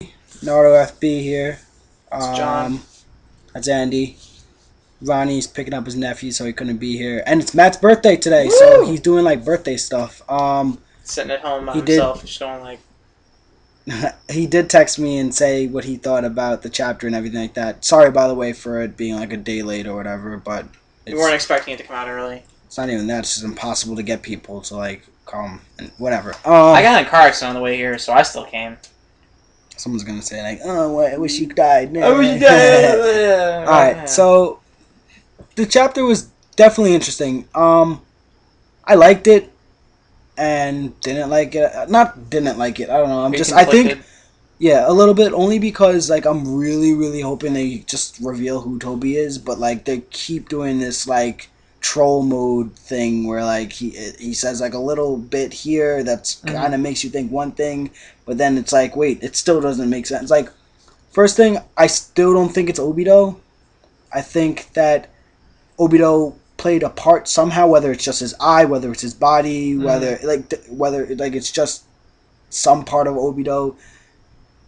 Naruto FB here. It's John. That's Andy. Ronnie's picking up his nephew, so he couldn't be here. And it's Matt's birthday today, so Woo! he's doing like birthday stuff. Sitting at home by He did. himself, just going like, He did text me and say what he thought about the chapter and everything like that. Sorry, by the way, for it being like a day late or whatever, but we weren't expecting it to come out early. it's not even that. It's just impossible to get people to like come and whatever. I got in a car accident on the way here, so I still came. Someone's gonna say like, "Oh, I wish you died." I wish you died. All right, so the chapter was definitely interesting. I liked it and didn't like it. Not didn't like it. I don't know. I think, yeah, a little bit. Only because like I'm really, really hoping they just reveal who Toby is. But like they keep doing this like troll mode thing where like he says like a little bit here that's kind of makes you think one thing, but then it's like wait, it still doesn't make sense. Like first thing, I still don't think it's Obito. I think that Obito played a part somehow, whether it's just his eye, whether it's his body, whether like it's just some part of Obito.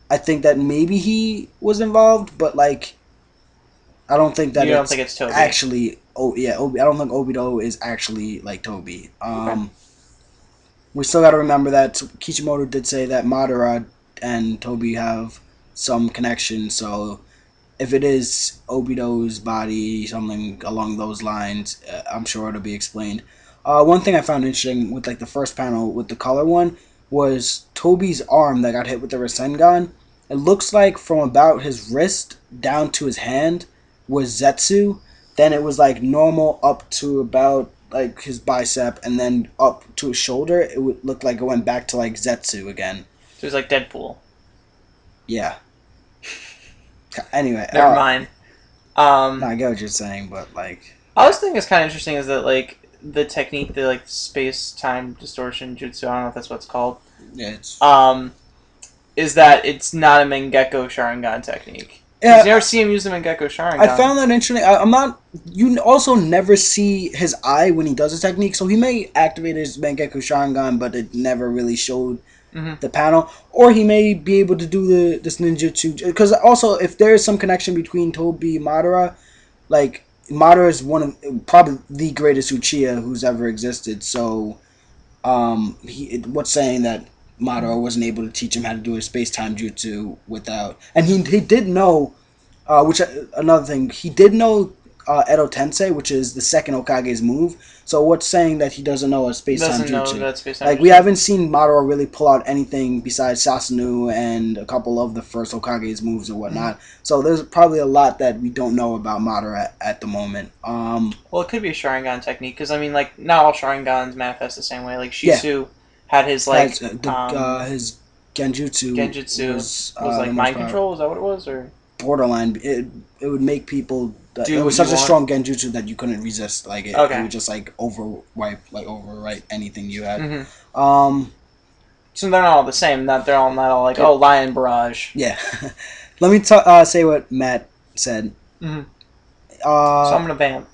I think that maybe he was involved, but like I don't think that you don't think it's Toby. Actually. Oh yeah, I don't think Obito is actually like Toby. Okay. We still got to remember that Kishimoto did say that Madara and Toby have some connection, so if it is Obito's body, something along those lines, I'm sure it'll be explained. One thing I found interesting with like the first panel with the color one was Toby's arm that got hit with the Rasengan. It looks like from about his wrist down to his hand was Zetsu. Then it was like normal up to about like his bicep, and then up to his shoulder. It would look like it went back to like Zetsu again. So it's like Deadpool. Yeah. Anyway, never mind. No, I get what you're saying, but like, I was thinking it's kind of interesting is that like the technique, the like space time distortion jutsu. I don't know if that's what it's called. yeah, it's is that it's not a Mangekyo Sharingan technique. yeah. You never see him use the Mangekyo Sharingan. I found that interesting. I'm not. You also never see his eye when he does a technique, so he may activate his Mangekyo Sharingan, but it never really showed the panel. Or he may be able to do this ninjutsu. Because also, if there is some connection between Tobi and Madara, like Madara is one of probably the greatest Uchiha who's ever existed. So, what's saying that Madara wasn't able to teach him how to do a space time jutsu without, and he did know. Another thing, he did know Edo Tensei, which is the second Hokage's move. So what's saying that he doesn't know a space-time jutsu? Like, we haven't seen Madara really pull out anything besides Sasunu and a couple of the first Hokage's moves or whatnot. So there's probably a lot that we don't know about Madara at the moment. Well, it could be a Sharingan technique, because, I mean, like, not all Sharingans manifest the same way. Like, Shisu had his, like... his Genjutsu was like, mind control? Is that what it was, or...? Borderline. It would make people. It was such a strong genjutsu that you couldn't resist. Like it would just like overwrite anything you had. So they're not all the same. They're all not all like Lion Barrage. Yeah. Let me say what Matt said. So I'm gonna bam.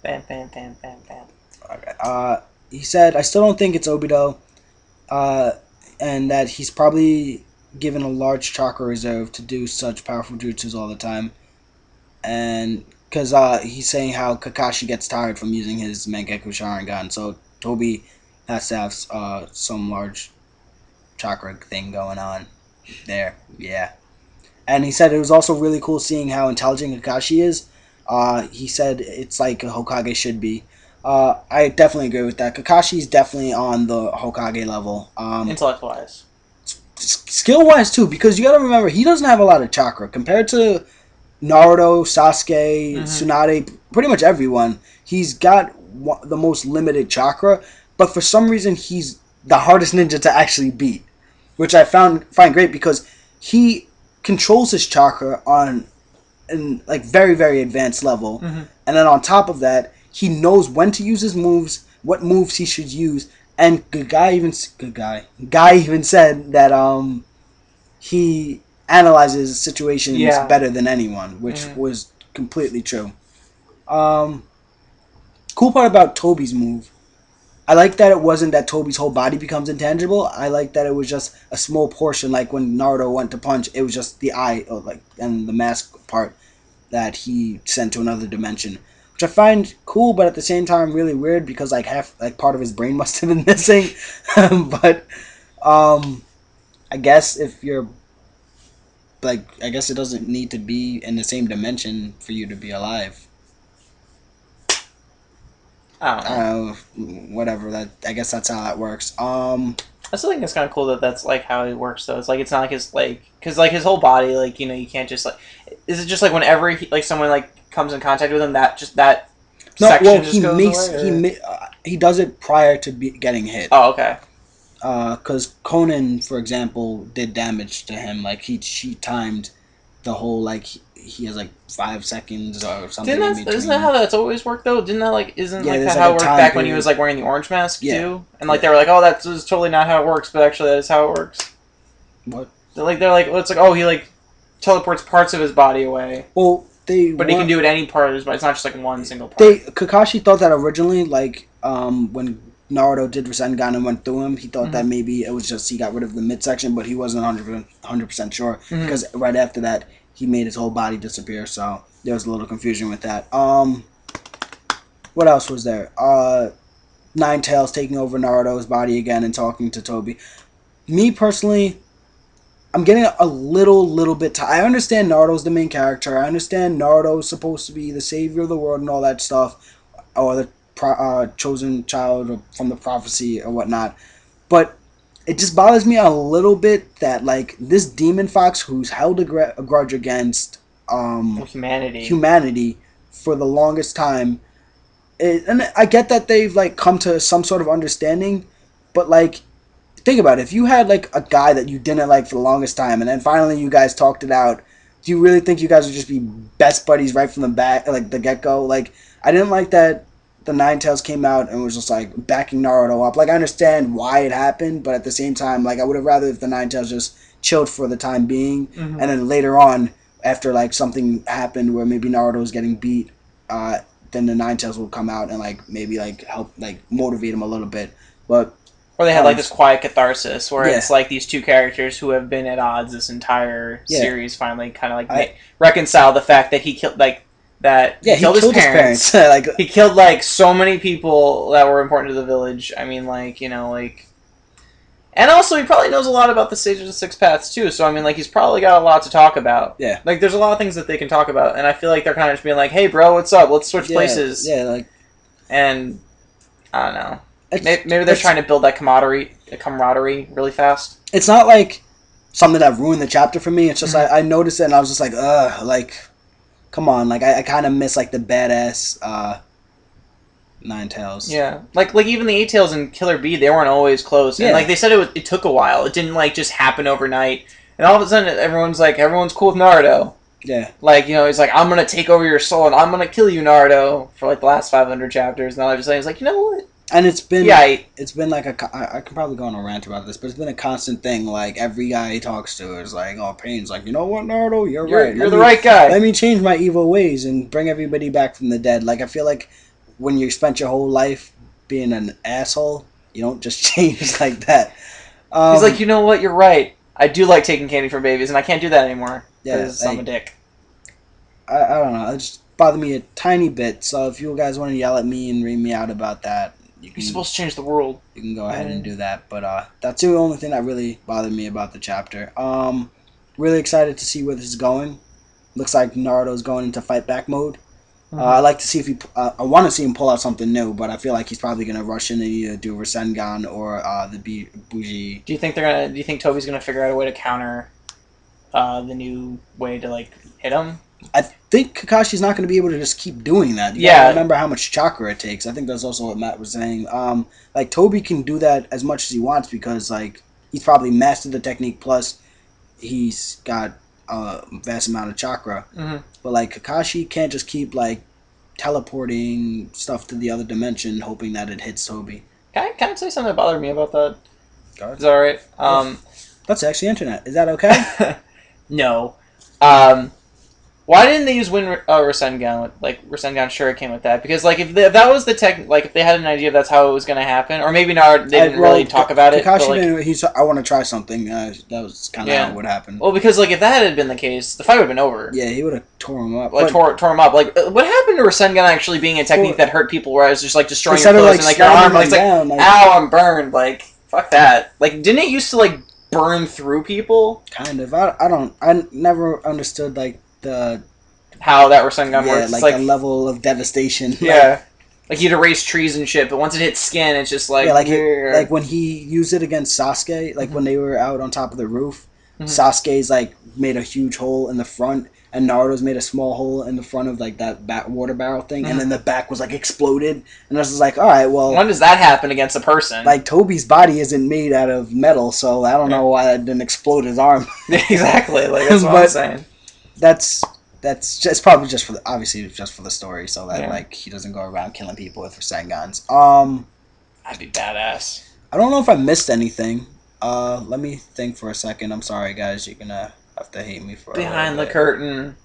Okay. He said, "I still don't think it's Obito, and that he's probably given a large chakra reserve to do such powerful jutsus all the time, and because he's saying how Kakashi gets tired from using his Mangekyo Sharingan, so Tobi has to have some large chakra thing going on there. Yeah, and he said it was also really cool seeing how intelligent Kakashi is. He said it's like a Hokage should be. I definitely agree with that. Kakashi's definitely on the Hokage level. Intellect-wise. Skill-wise, too, because you gotta remember, he doesn't have a lot of chakra. Compared to Naruto, Sasuke, Tsunade, pretty much everyone, he's got the most limited chakra, but for some reason, he's the hardest ninja to actually beat, which I find great because he controls his chakra on an like very, very advanced level, and then on top of that, he knows when to use his moves, what moves he should use. And Guy even said that he analyzes situations better than anyone, which was completely true. Cool part about Toby's move I like that it wasn't that Tobi's whole body becomes intangible. I like that it was just a small portion. Like when Naruto went to punch, it was just the eye, or like, and the mask part that he sent to another dimension, which I find cool, but at the same time really weird because like part of his brain must have been missing. But I guess if you're like, I guess it doesn't need to be in the same dimension for you to be alive. I don't know. Whatever. That, I guess that's how that works. I still think it's kind of cool that that's like how it works though. It's like it's not like his like because like his whole body like you can't just like is it just like whenever like someone like comes in contact with him that just that no section well just goes away, he does it prior to getting hit. Oh, okay. Because Conan, for example, did damage to him. Like she timed the whole like he has like 5 seconds or something. Isn't that how that's always worked though? Didn't that like isn't like that how it worked back when he was like wearing the orange mask too? And like they were like, oh, that's totally not how it works, but actually that is how it works. What? They're like well, it's like oh he like teleports parts of his body away. Well, he can do it any part of his body. It's not just like one single part. Kakashi thought that originally, like when Naruto did Rasengan and went through him, he thought that maybe it was just he got rid of the midsection, but he wasn't 100% sure because right after that he made his whole body disappear. So there was a little confusion with that. What else was there? Nine Tails taking over Naruto's body again and talking to Tobi. Me personally, I'm getting a little bit I understand Naruto's the main character. I understand Naruto's supposed to be the savior of the world and all that stuff, or the chosen child from the prophecy or whatnot. But it just bothers me a little bit that like this demon fox who's held a grudge against humanity for the longest time. And I get that they've like come to some sort of understanding, but like think about it. If you had like a guy that you didn't like for the longest time, and then finally you guys talked it out, do you really think you guys would just be best buddies right from the back, like the get go? Like I didn't like that the Nine Tails came out and was just like backing Naruto up. Like I understand why it happened, but at the same time, like I would have rather if the Nine Tails just chilled for the time being, and then later on, after like something happened where maybe Naruto was getting beat, then the Nine Tails will come out and like maybe like help like motivate him a little bit, but. Or they had like this quiet catharsis where it's like these two characters who have been at odds this entire series finally kind of like reconcile the fact that he killed like that he killed his parents. Like he killed like so many people that were important to the village. I mean like like and also he probably knows a lot about the Sage of the Six Paths too. So I mean like he's probably got a lot to talk about. Yeah. Like there's a lot of things that they can talk about and I feel like they're kind of just being like, "Hey bro, what's up? Let's switch places." Yeah, like and I don't know. Maybe they're trying to build that camaraderie really fast. It's not like something that ruined the chapter for me. It's just I noticed it and I was just like, ugh, like, come on. Like, I kind of miss, like, the badass Nine Tails. Yeah. Like even the Eight Tails and Killer Bee, they weren't always close. And, like, they said it took a while. It didn't, like, just happen overnight. And all of a sudden, everyone's cool with Naruto. Yeah. Like, he's like, I'm going to take over your soul and I'm going to kill you, Naruto, for, like, the last 500 chapters. And all they're just saying is like, you know what? And it's been like I can probably go on a rant about this, but it's been a constant thing. Like every guy he talks to is like, "Oh, Pain's like, you know what, Naruto, you're right. You're the right guy. Let me change my evil ways and bring everybody back from the dead." Like I feel like when you spent your whole life being an asshole, you don't just change like that. He's like, you know what, you're right. I do like taking candy from babies, and I can't do that anymore because I'm a dick. I don't know. It just bothered me a tiny bit. So if you guys want to yell at me and read me out about that. You're supposed to change the world. You can go ahead and do that. But that's the only thing that really bothered me about the chapter. Really excited to see where this is going. Looks like Naruto's going into fight back mode. I like to see if I want to see him pull out something new, but I feel like he's probably going to rush in and either do Rasengan or the Bougie. Do you think Tobi's gonna figure out a way to counter the new way to like hit him? I think Kakashi's not going to be able to just keep doing that. You gotta remember how much chakra it takes. I think that's also what Matt was saying. Like Tobi can do that as much as he wants because like he's probably mastered the technique. Plus, he's got a vast amount of chakra. But like Kakashi can't just keep like teleporting stuff to the other dimension, hoping that it hits Tobi. Can I say something that bothered me about that? Is that all right? That's actually internet. Is that okay? No. Why didn't they use Rasengan? Rasengan Shuriken with that? Because if that was the if they had an idea that's how it was going to happen, or maybe not, they didn't really talk about it. Kakashi I want to try something. That was kind of how it would happen. Well, because if that had been the case, the fight would have been over. Yeah, he would have tore him up. Tore him up. What happened to Rasengan actually being a technique that hurt people, where I was just destroying your clothes and your arm? It's ow, I'm burned. Fuck that. Didn't it used to burn through people? Kind of. I never understood how that Rasengan works. It's the level of devastation. Yeah. You'd erase trees and shit, but once it hits skin, it's just when he used it against Sasuke, when they were out on top of the roof, Sasuke's made a huge hole in the front, and Naruto's made a small hole in the front of that water barrel thing, and then the back was exploded, and I was just all right, well, when does that happen against a person? Tobi's body isn't made out of metal, so I don't know why that didn't explode his arm. Exactly, that's what I'm saying. That's just probably just for the story, so that he doesn't go around killing people with Rasengans. That'd be badass. I don't know if I missed anything. Let me think for a second. I'm sorry, guys. You're gonna have to hate me for behind the curtain.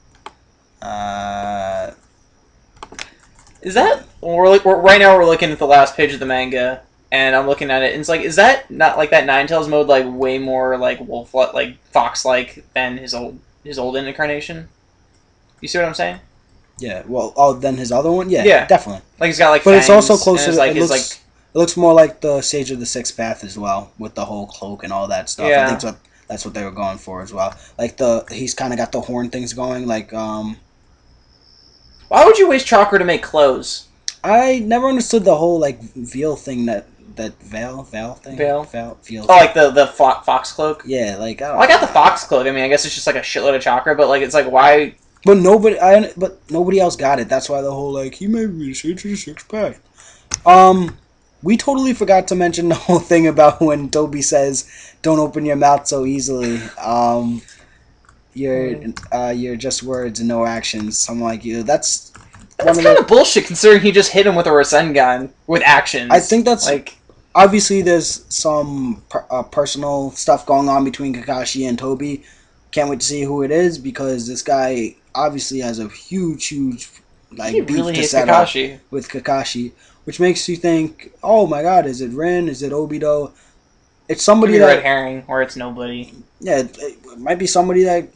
Is that right now? We're looking at the last page of the manga, and I'm looking at it, and it's is that not that Ninetales mode way more wolf fox than his old incarnation? You see what I'm saying? Yeah. Well, then his other one, yeah, definitely. He's got but it's also closer. It looks more like the Sage of the Sixth Path as well, with the whole cloak and all that stuff. Yeah. I think that's what they were going for as well. He's kind of got the horn things going. Why would you waste chakra to make clothes? I never understood the whole veil thing that veil thing. Veil. Oh, the fox cloak. Yeah, I got the fox cloak. I mean, I guess it's just a shitload of chakra, but it's why. But nobody else got it. That's why the whole he made me say to the Sixth Path. We totally forgot to mention the whole thing about when Tobi says, "Don't open your mouth so easily." You're just words and no actions. Something like you. That's kind of bullshit, considering he just hit him with a Rasengan with actions. I think that's obviously there's some personal stuff going on between Kakashi and Tobi. Can't wait to see who it is, because this guy obviously has a huge beef to settle with Kakashi, which makes you think, oh my god, is it Rin? Is it Obito? It's somebody that red herring, or it's nobody. Yeah, it might be somebody that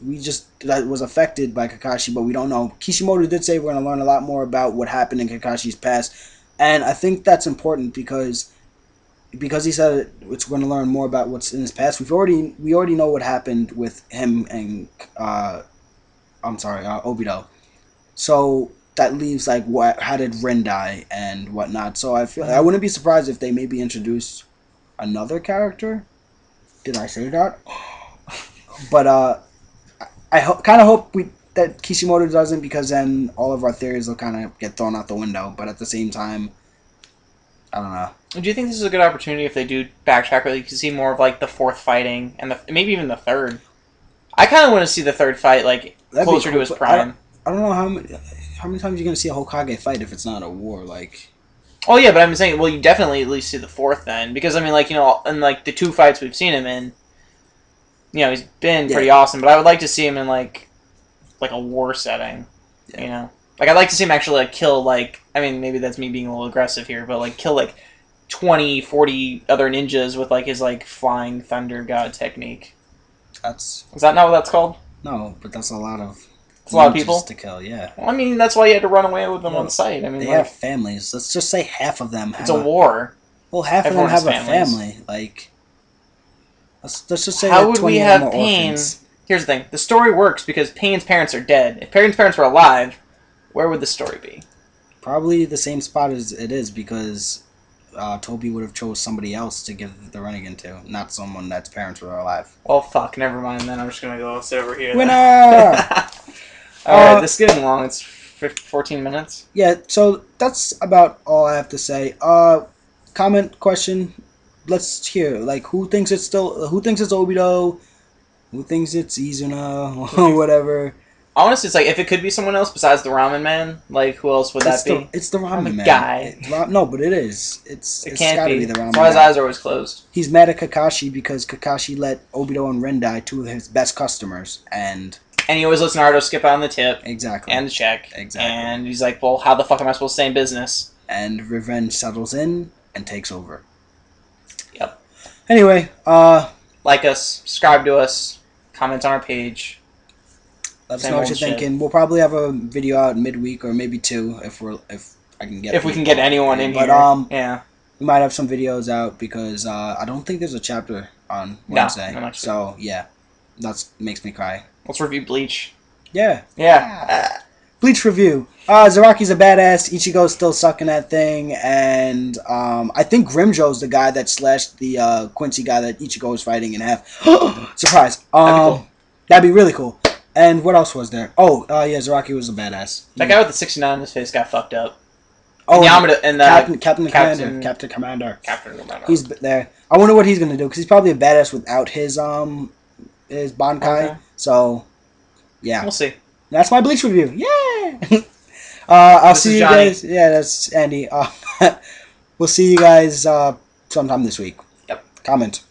was affected by Kakashi, but we don't know. Kishimoto did say we're going to learn a lot more about what happened in Kakashi's past, and I think that's important because he said it's going to learn more about what's in his past. We already know what happened with him and Obito. So that leaves how did Rin die and whatnot. So I wouldn't be surprised if they maybe introduce another character. Did I say that? But I kind of hope that Kishimoto doesn't, because then all of our theories will kind of get thrown out the window. But at the same time, I don't know. Do you think this is a good opportunity if they do backtrack, where you can see more of the fourth fighting and maybe even the third? I kind of want to see the third fight closer to his prime. I don't know how many times you're going to see a Hokage fight if it's not a war. Oh yeah, but I'm saying, well, you definitely at least see the fourth then, because I mean, in the two fights we've seen him in, he's been pretty awesome. But I would like to see him in a war setting, I'd like to see him actually kill I mean, maybe that's me being a little aggressive here, but kill 20, 40 other ninjas with his flying thunder god technique. Is that not what that's called? No, but that's a lot of. It's a lot of people to kill. Yeah. Well, I mean, that's why you had to run away with them on sight. I mean, they have families. Let's just say half of them. It's a war. Well, half of them have a family. Let's just say. How would we have Pain? Here's the thing: the story works because Pain's parents are dead. If Pain's parents were alive, where would the story be? Probably the same spot as it is, because Tobi would have chose somebody else to give the Rinnegan to, not someone that's parents were alive. Well, fuck, never mind then. I'm just gonna go sit over here. Winner! Alright, this is getting long. It's 14 minutes. Yeah, so that's about all I have to say. Comment, question, let's hear. Who thinks it's Obito? Who thinks it's Izuna? Or whatever. Honestly, it's if it could be someone else besides the Ramen Man, who else would that be? It's the Ramen Man. Guy. No, but it is. It can't gotta be the Ramen Man. That's why his eyes are always closed. He's mad at Kakashi because Kakashi let Obito and Rin die, two of his best customers, and And he always lets Naruto skip out on the tip. Exactly. And the check. Exactly. And he's like, well, how the fuck am I supposed to stay in business? And revenge settles in and takes over. Yep. Anyway, like us, subscribe to us, comment on our page. Let us know what you're thinking. We'll probably have a video out midweek or maybe 2 if I can get. If we can get anyone in here. Yeah. We might have some videos out because I don't think there's a chapter on Wednesday. No, so yeah, that makes me cry. Let's review Bleach. Yeah. Yeah. Bleach review. Zaraki's a badass. Ichigo's still sucking that thing, and I think Grimjo's the guy that slashed the Quincy guy that Ichigo was fighting in half. Surprise. That'd be really cool. And what else was there? Oh, yeah, Zaraki was a badass. That guy with the 69 on his face got fucked up. Oh, Yamada and Captain Commander. He's there. I wonder what he's gonna do because he's probably a badass without his Bankai. Okay. So, yeah, we'll see. That's my Bleach review. Yeah. I'll see you guys. Yeah, that's Andy. We'll see you guys sometime this week. Yep. Comment.